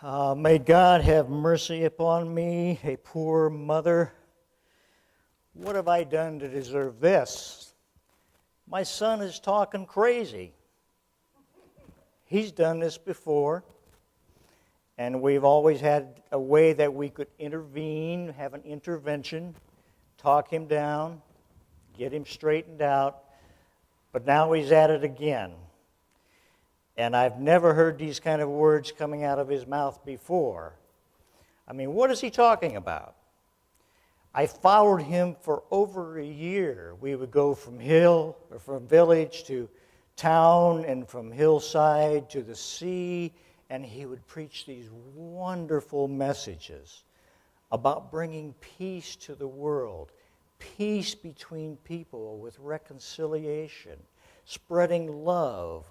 May God have mercy upon me, a poor mother. What have I done to deserve this? My son is talking crazy. He's done this before, and we've always had a way that we could intervene, have an intervention, talk him down, get him straightened out, but now he's at it again. And I've never heard these kind of words coming out of his mouth before. I mean, what is he talking about? I followed him for over a year. We would go from village to town and from hillside to the sea, and he would preach these wonderful messages about bringing peace to the world, peace between people with reconciliation, spreading love,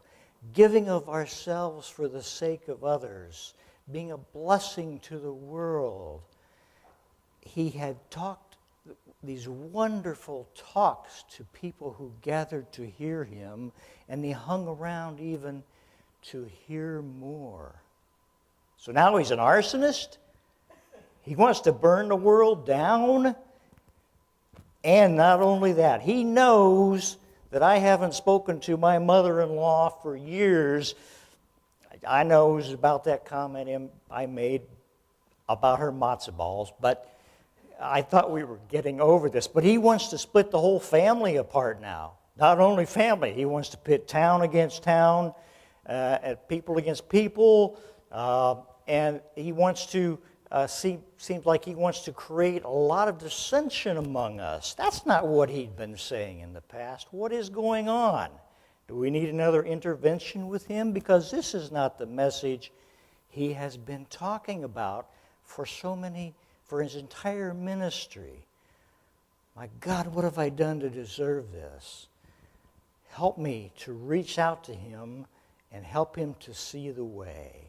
giving of ourselves for the sake of others, being a blessing to the world. He had talked these wonderful talks to people who gathered to hear him, and they hung around even to hear more. So now he's an arsonist? He wants to burn the world down? And not only that, he knows that I haven't spoken to my mother-in-law for years. I know it was about that comment I made about her matzo balls, but I thought we were getting over this. But he wants to split the whole family apart now. Not only family, he wants to pit town against town, people against people, and he wants to, seems like he wants to create a lot of dissension among us. That's not what he'd been saying in the past. What is going on? Do we need another intervention with him? Because this is not the message he has been talking about for his entire ministry. My God, what have I done to deserve this? Help me to reach out to him and help him to see the way.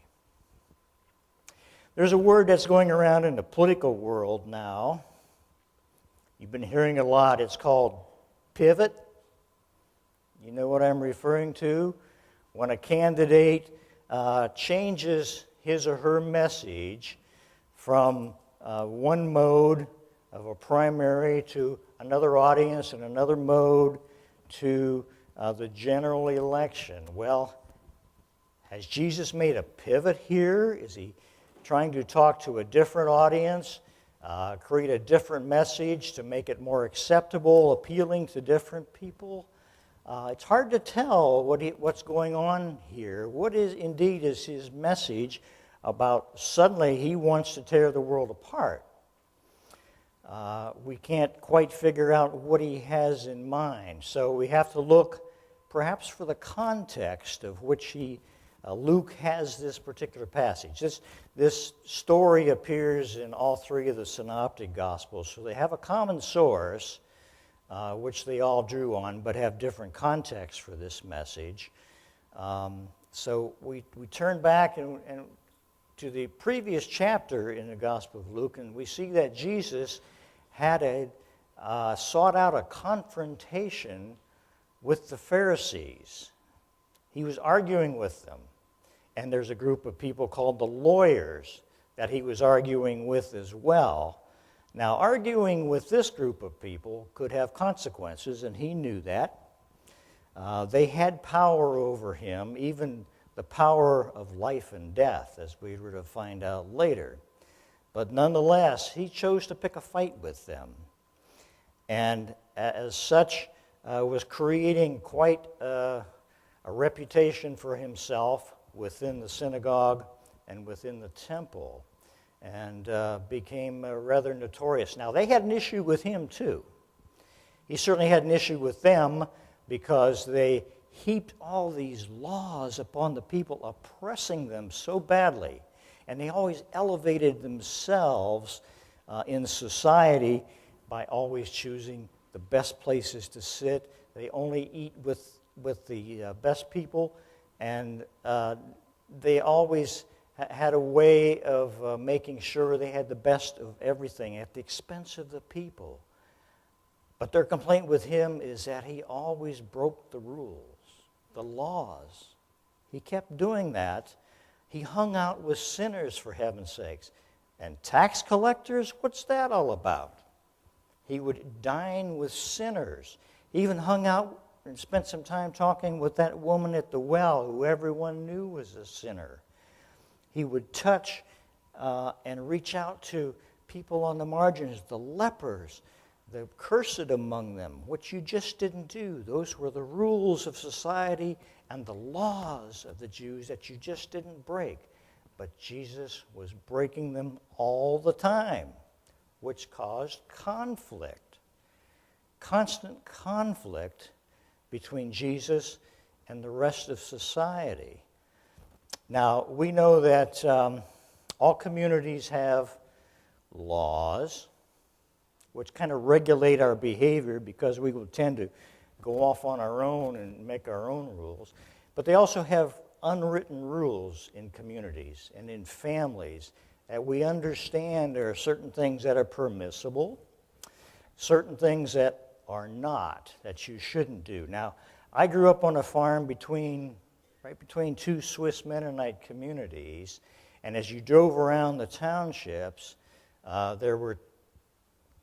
There's a word that's going around in the political world now. You've been hearing a lot. It's called pivot. You know what I'm referring to? When a candidate changes his or her message from one mode of a primary to another audience and another mode to the general election. Well, has Jesus made a pivot here? Is he trying to talk to a different audience, create a different message to make it more acceptable, appealing to different people? It's hard to tell what's going on here. What is his message about suddenly he wants to tear the world apart? We can't quite figure out what he has in mind. So we have to look perhaps for the context of which Luke has this particular passage. This story appears in all three of the synoptic gospels, so they have a common source, which they all drew on, but have different contexts for this message. So we turn back and to the previous chapter in the Gospel of Luke, and we see that Jesus had sought out a confrontation with the Pharisees. He was arguing with them. And there's a group of people called the lawyers that he was arguing with as well. Now, arguing with this group of people could have consequences, and he knew that. They had power over him, even the power of life and death, as we were to find out later. But nonetheless, he chose to pick a fight with them. And as such, was creating quite a reputation for himself within the synagogue and within the temple, and became rather notorious. Now, they had an issue with him, too. He certainly had an issue with them because they heaped all these laws upon the people, oppressing them so badly, and they always elevated themselves in society by always choosing the best places to sit. They only eat with the best people, and they always had a way of making sure they had the best of everything at the expense of the people. But their complaint with him is that he always broke the rules, the laws. He kept doing that, He hung out with sinners, for heaven's sakes. And tax collectors, what's that all about? He would dine with sinners. He even hung out and spent some time talking with that woman at the well who everyone knew was a sinner. He would touch and reach out to people on the margins, the lepers, the cursed among them, which you just didn't do. Those were the rules of society and the laws of the Jews that you just didn't break. But Jesus was breaking them all the time, which caused conflict, constant conflict between Jesus and the rest of society. Now, we know that all communities have laws which kind of regulate our behavior because we will tend to go off on our own and make our own rules. But they also have unwritten rules in communities and in families that we understand there are certain things that are permissible, certain things that are not, that you shouldn't do. Now, I grew up on a farm right between two Swiss Mennonite communities, and as you drove around the townships, there were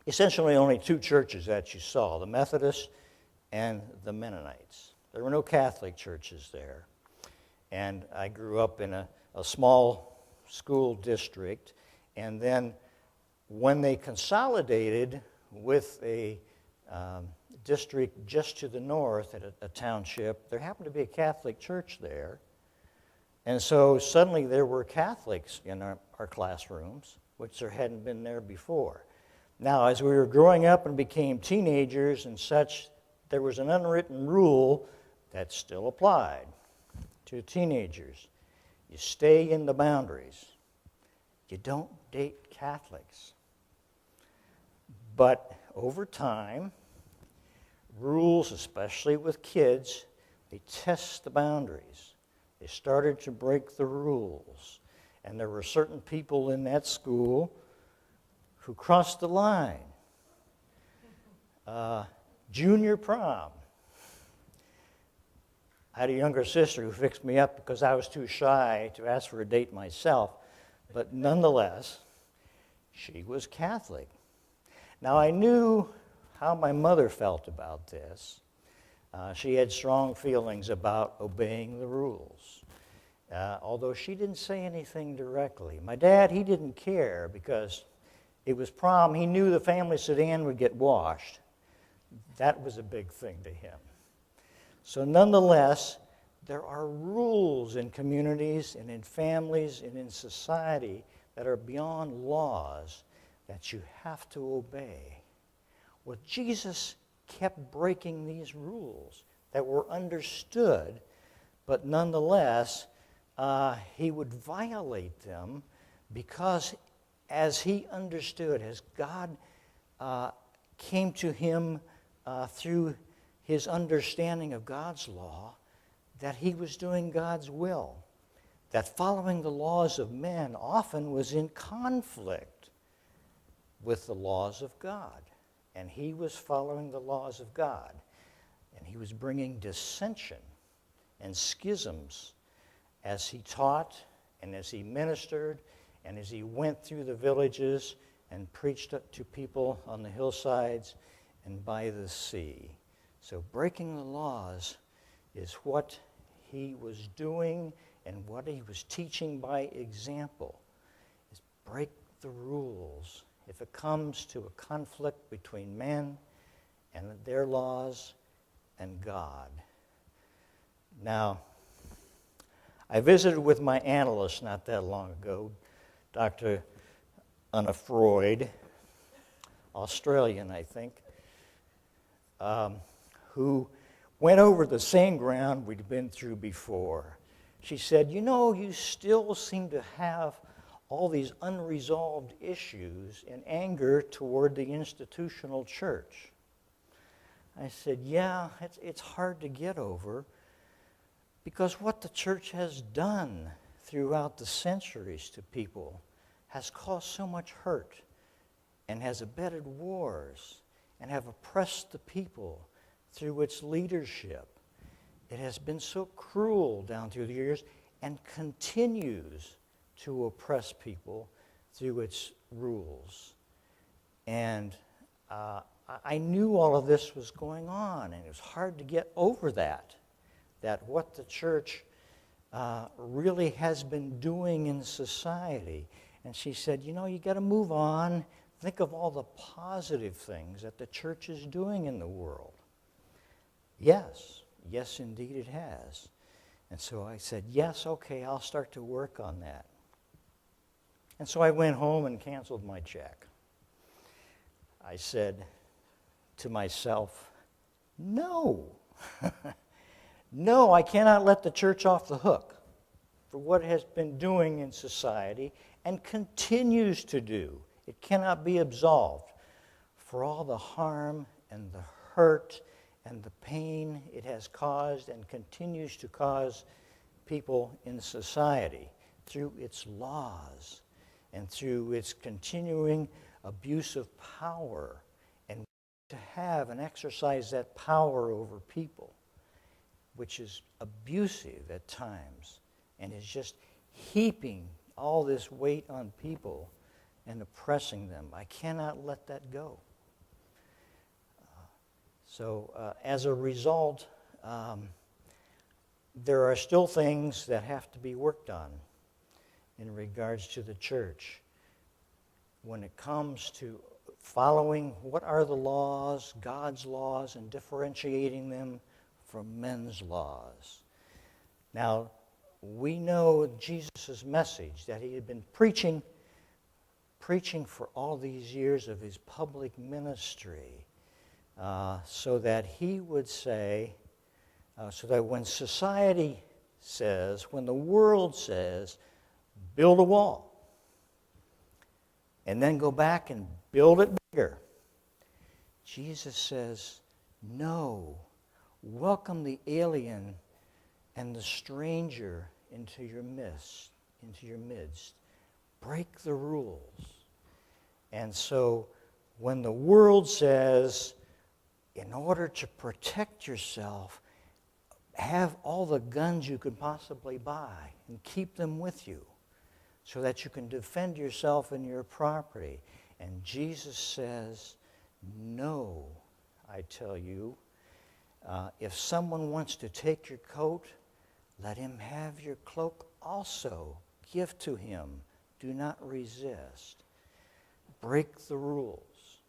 essentially only two churches that you saw, the Methodists and the Mennonites. There were no Catholic churches there. And I grew up in a small school district, and then when they consolidated with a district just to the north at a township, there happened to be a Catholic church there. And so suddenly there were Catholics in our classrooms, which there hadn't been there before. Now, as we were growing up and became teenagers and such, there was an unwritten rule that still applied to teenagers. You stay in the boundaries. You don't date Catholics. But over time, rules, especially with kids, they test the boundaries. They started to break the rules. And there were certain people in that school who crossed the line. Junior prom. I had a younger sister who fixed me up because I was too shy to ask for a date myself. But nonetheless, she was Catholic. Now, I knew how my mother felt about this. She had strong feelings about obeying the rules, although she didn't say anything directly. My dad, he didn't care because it was prom. He knew the family sedan would get washed. That was a big thing to him. So nonetheless, there are rules in communities and in families and in society that are beyond laws that you have to obey. Well, Jesus kept breaking these rules that were understood, but nonetheless, he would violate them because as he understood, as God came to him through his understanding of God's law, that he was doing God's will, that following the laws of men often was in conflict with the laws of God. And he was following the laws of God. And he was bringing dissension and schisms as he taught and as he ministered and as he went through the villages and preached to people on the hillsides and by the sea. So breaking the laws is what he was doing and what he was teaching by example, is break the rules. If it comes to a conflict between men and their laws and God. Now, I visited with my analyst not that long ago, Dr. Anna Freud, Australian, I think, who went over the same ground we'd been through before. She said, you still seem to have all these unresolved issues and anger toward the institutional church. I said, yeah, it's hard to get over because what the church has done throughout the centuries to people has caused so much hurt and has abetted wars and have oppressed the people through its leadership. It has been so cruel down through the years, and continues to oppress people through its rules. And I knew all of this was going on, and it was hard to get over that what the church really has been doing in society. And she said, you got to move on. Think of all the positive things that the church is doing in the world. Yes, indeed it has. And so I said, yes, okay, I'll start to work on that. And so I went home and canceled my check. I said to myself, no. No, I cannot let the church off the hook for what it has been doing in society and continues to do. It cannot be absolved for all the harm and the hurt and the pain it has caused and continues to cause people in society through its laws and through its continuing abuse of power, and to have and exercise that power over people, which is abusive at times and is just heaping all this weight on people and oppressing them. I cannot let that go. So as a result, there are still things that have to be worked on in regards to the church when it comes to following what are the laws, God's laws, and differentiating them from men's laws. Now, we know Jesus' message that he had been preaching for all these years of his public ministry, so that he would say, so that when society says, when the world says, build a wall, and then go back and build it bigger, Jesus says, no, welcome the alien and the stranger into your midst. Break the rules. And so when the world says, in order to protect yourself, have all the guns you could possibly buy and keep them with you so that you can defend yourself and your property. And Jesus says, no, I tell you, if someone wants to take your coat, let him have your cloak also. Give to him. Do not resist. Break the rules.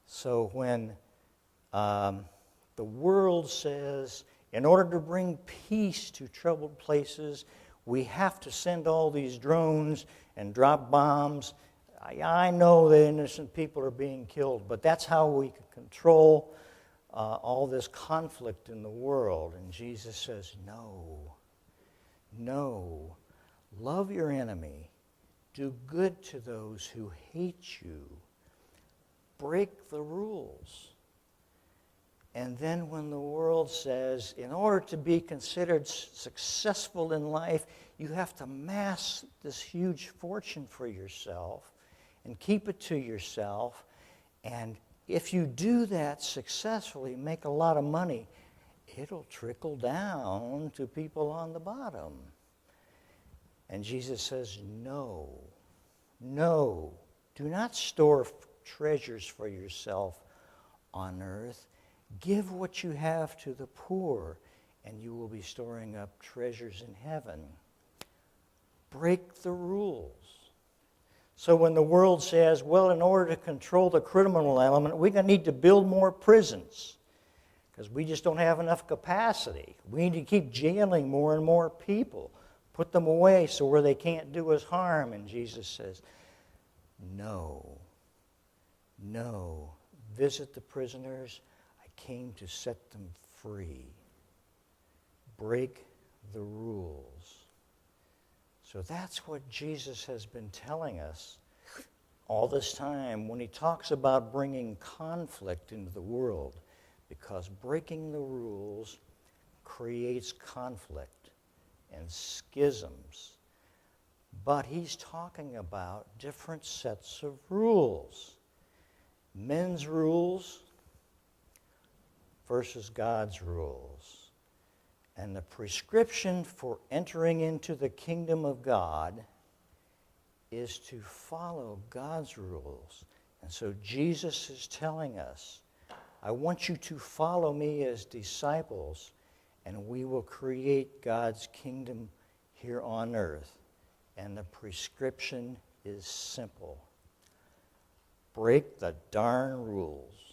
So when the world says, in order to bring peace to troubled places, we have to send all these drones and drop bombs. I know that innocent people are being killed, but that's how we can control all this conflict in the world. And Jesus says, no. Love your enemy. Do good to those who hate you. Break the rules. And then when the world says, in order to be considered successful in life, you have to amass this huge fortune for yourself and keep it to yourself. And if you do that successfully, make a lot of money, it'll trickle down to people on the bottom. And Jesus says, no. Do not store treasures for yourself on earth. Give what you have to the poor, and you will be storing up treasures in heaven. Break the rules. So when the world says, well, in order to control the criminal element, we're going to need to build more prisons because we just don't have enough capacity. We need to keep jailing more and more people, put them away so where they can't do us harm. And Jesus says, no. Visit the prisoners. Came to set them free. Break the rules. So that's what Jesus has been telling us all this time when he talks about bringing conflict into the world, because breaking the rules creates conflict and schisms. But he's talking about different sets of rules. Men's rules versus God's rules. And the prescription for entering into the kingdom of God is to follow God's rules. And so Jesus is telling us, I want you to follow me as disciples, and we will create God's kingdom here on earth. And the prescription is simple. Break the darn rules.